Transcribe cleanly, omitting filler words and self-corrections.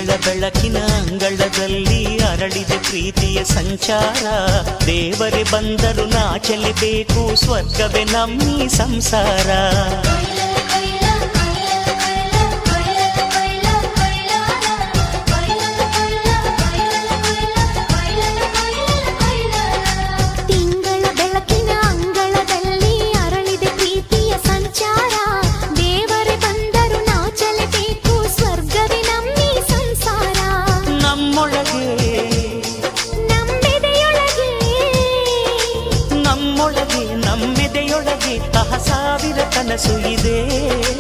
ತಿಂಗಳ ಬೆಳಕಿನ ಅಂಗಳದಲ್ಲಿ ಅರಳಿದೆ ಪ್ರೀತಿಯ ಸಂಚಾರ. ದೇವರೇ ಬಂದರು ನಾಚಲೇಬೇಕು, ಸ್ವರ್ಗವೇ ನಮ್ಮಿ ಸಂಸಾರ. ನಮ್ಮೆದೆಯೊಳಗೆ ಸಾವಿರ ಕನಸು ಇದೆ.